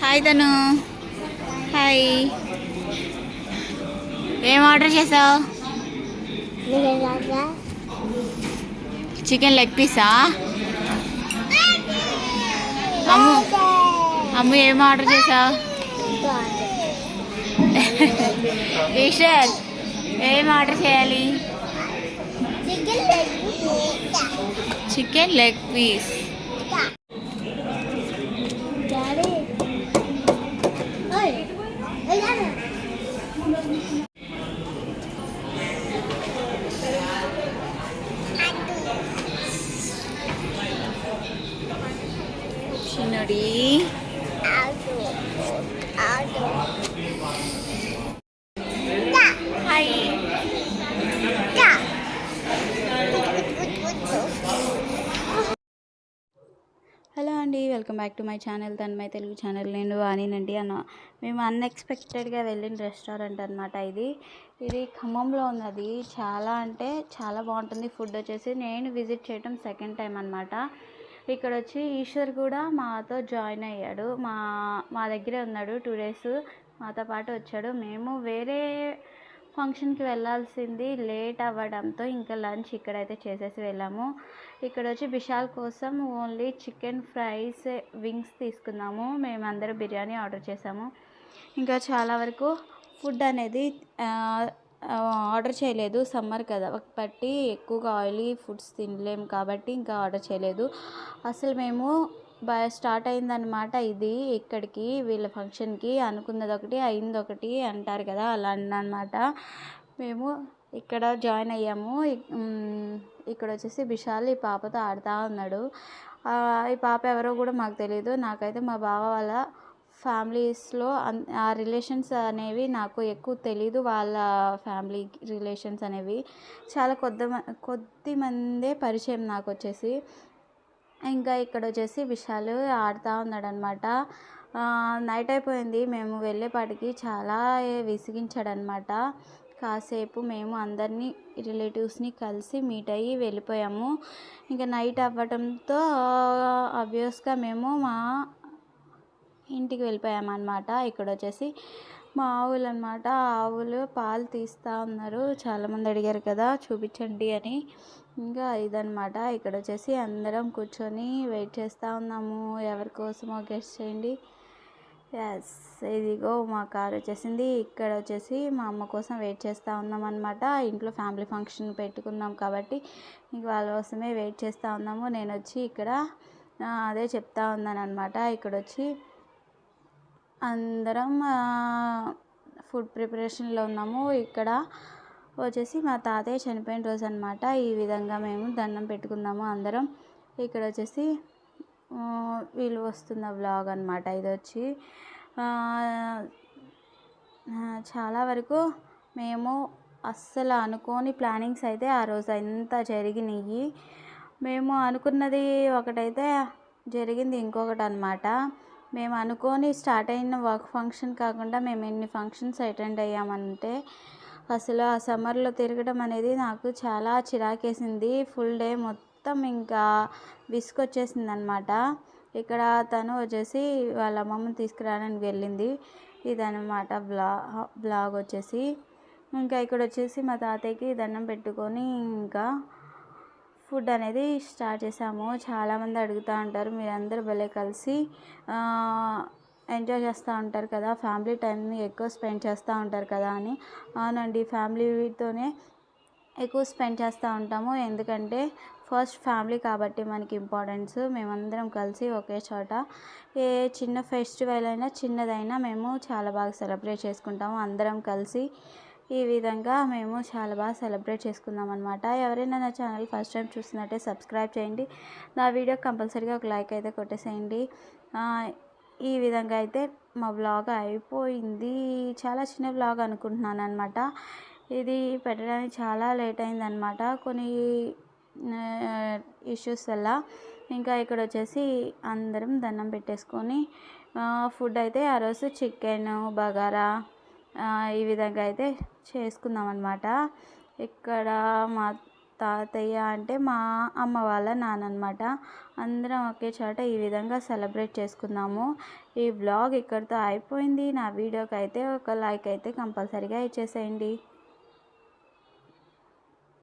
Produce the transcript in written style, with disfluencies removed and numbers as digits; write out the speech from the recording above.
Hi తను. Hi. ఏం order చేసావు? చికెన్ లెగ్ పీసా? అమ్ము అమ్ము ఏం ఆర్డర్ చేసావు? ఈశ్వర్ ఏం ఆర్డర్ చేయాలి? Chicken leg piece. చిన్నడి హాయ్. హలో అండి, welcome back to my channel Tanmai Telugu channel. నేను వాణినండి మేము అన్ఎక్స్పెక్టెడ్గా వెళ్ళిన రెస్టారెంట్ అనమాట ఇది ఖమ్మంలో ఉన్నది. చాలా అంటే చాలా బాగుంటుంది ఫుడ్ వచ్చేసి. నేను విజిట్ చేయడం సెకండ్ టైం అనమాట. ఇక్కడ వచ్చి ఈశ్వర్ కూడా మాతో జాయిన్ అయ్యాడు. మా దగ్గరే ఉన్నాడు 2 days మాతో పాటు వచ్చాడు. మేము వేరే ఫంక్షన్కి వెళ్ళాల్సింది లేట్ అవ్వడంతో ఇంకా లంచ్ ఇక్కడైతే చేసేసి వెళ్ళాము. ఇక్కడ వచ్చి విశాల్ కోసం ఓన్లీ చికెన్ ఫ్రైస్ వింగ్స్ తీసుకున్నాము. మేమందరం బిర్యానీ ఆర్డర్ చేసాము. ఇంకా చాలా వరకు ఫుడ్ అనేది ఆర్డర్ చేయలేదు. సమ్మర్ కదా బట్టి ఎక్కువగా ఆయిలీ ఫుడ్స్ తినలేము కాబట్టి ఇంకా ఆర్డర్ చేయలేదు. అసలు మేము స్టార్ట్ అయిందనమాట ఇక్కడికి వీళ్ళ ఫంక్షన్కి. అనుకున్నది ఒకటి అయింది ఒకటి అంటారు కదా, అలా అన్నమాట. మేము ఇక్కడ జాయిన్ అయ్యాము. ఇక్కడ వచ్చేసి విశాల్ ఈ పాపతో ఆడుతూ ఉన్నాడు. ఈ పాప ఎవరో కూడా మాకు తెలియదు. నాకైతే మా బావ వాళ్ళ ఫ్యామిలీస్లో ఆ రిలేషన్స్ అనేవి నాకు ఎక్కువ తెలీదు. వాళ్ళ ఫ్యామిలీ రిలేషన్స్ అనేవి చాలా కొద్ది మందే పరిచయం నాకు వచ్చేసి. ఇంకా ఇక్కడ వచ్చేసి విశాల్ ఆడుతూ ఉన్నాడు అనమాట. నైట్ అయిపోయింది. మేము వెళ్ళేపాటికి చాలా విసిగించాడనమాట. కాసేపు మేము అందరినీ రిలేటివ్స్ని కలిసి మీట్ అయ్యి వెళ్ళిపోయాము. ఇంకా నైట్ అవ్వడంతో ఆబ్వియస్గా మేము మా ఇంటికి వెళ్ళిపోయామన్నమాట. ఇక్కడ వచ్చేసి మా ఆవులు అనమాట. ఆవులు పాలు తీస్తూ ఉన్నారు. చాలామంది అడిగారు కదా చూపించండి అని. ఇంకా ఇదనమాట. ఇక్కడ వచ్చేసి అందరం కూర్చొని వెయిట్ చేస్తూ ఉన్నాము. ఎవరి కోసమో గెస్ట్ చేయండి. ఎస్, ఇదిగో మా కార్ వచ్చేసింది. ఇక్కడ వచ్చేసి మా అమ్మ కోసం వెయిట్ చేస్తూ ఉన్నాం అనమాట. ఇంట్లో ఫ్యామిలీ ఫంక్షన్ పెట్టుకున్నాం కాబట్టి ఇంక వాళ్ళ కోసమే వెయిట్ చేస్తూ ఉన్నాము. నేను వచ్చి ఇక్కడ అదే చెప్తా ఉన్నాను అనమాట. ఇక్కడ వచ్చి అందరం ఫుడ్ ప్రిపరేషన్లో ఉన్నాము. ఇక్కడ వచ్చేసి మా తాతయ్య చనిపోయిన రోజు అనమాట. ఈ విధంగా మేము దండం పెట్టుకున్నాము అందరం. ఇక్కడ వచ్చేసి వీళ్ళు వస్తున్న వ్లాగ్ అనమాట. ఇది వచ్చి చాలా వరకు మేము అస్సలు అనుకోని ప్లానింగ్స్ అయితే ఆ రోజు అంతా జరిగినాయి. మేము అనుకున్నది ఒకటైతే జరిగింది ఇంకొకటి అనమాట. మేము అనుకొని స్టార్ట్ అయిన వర్క్ ఫంక్షన్ కాకుండా మేము ఎన్ని ఫంక్షన్స్ అటెండ్ అయ్యామంటే అసలు ఆ సమ్మర్లో తిరగడం అనేది నాకు చాలా చిరాకేసింది. ఫుల్ డే మొత్తం ఇంకా విసుకొచ్చేసింది అనమాట. ఇక్కడ తను వచ్చేసి వాళ్ళ అమ్మమ్మని తీసుకురావడానికి వెళ్ళింది. ఇదనమాట బ్లాగ్ వచ్చేసి. ఇంకా ఇక్కడ వచ్చేసి మా తాతయ్యకి దండం పెట్టుకొని ఇంకా ఫుడ్ అనేది స్టార్ట్ చేసాము. చాలామంది అడుగుతూ ఉంటారు, మీరందరూ భలే కలిసి ఎంజాయ్ చేస్తూ ఉంటారు కదా, ఫ్యామిలీ టైంని ఎక్కువ స్పెండ్ చేస్తూ ఉంటారు కదా అని. అవునండి, ఫ్యామిలీతోనే ఎక్కువ స్పెండ్ చేస్తూ ఉంటాము. ఎందుకంటే ఫస్ట్ ఫ్యామిలీ కాబట్టి మనకి ఇంపార్టెన్స్. మేమందరం కలిసి ఒకే చోట ఏ చిన్న ఫెస్టివల్ అయినా చిన్నదైనా మేము చాలా బాగా సెలబ్రేట్ చేసుకుంటాము అందరం కలిసి. ఈ విధంగా మేము చాలా బాగా సెలబ్రేట్ చేసుకుందాం అనమాట. ఎవరైనా నా ఛానల్ ఫస్ట్ టైం చూస్తున్నట్టే సబ్స్క్రైబ్ చేయండి. నా వీడియో కంపల్సరీగా ఒక లైక్ అయితే కొట్టేసేయండి. ఈ విధంగా అయితే మా వ్లాగ్ అయిపోయింది. చాలా చిన్న వ్లాగ్ అనుకుంటున్నాను అనమాట. ఇది పెట్టడానికి చాలా లేట్ అయిందనమాట కొన్ని ఇష్యూస్ వల్ల. ఇంకా ఇక్కడ వచ్చేసి అందరం దండం పెట్టేసుకొని ఫుడ్ అయితే ఆ రోజు చికెన్ బగారా ఈ విధంగా అయితే చేసుకుందాం అనమాట. ఇక్కడ తాతయ్య అంటే మా అమ్మ వాళ్ళ నాన్న అనమాట. అందరం ఒకే చోట ఈ విధంగా సెలబ్రేట్ చేసుకున్నాము. ఈ వ్లాగ్ ఇక్కడితో అయిపోయింది. నా వీడియోకి అయితే ఒక లైక్ అయితే కంపల్సరీగా ఇచ్చేసేయండి.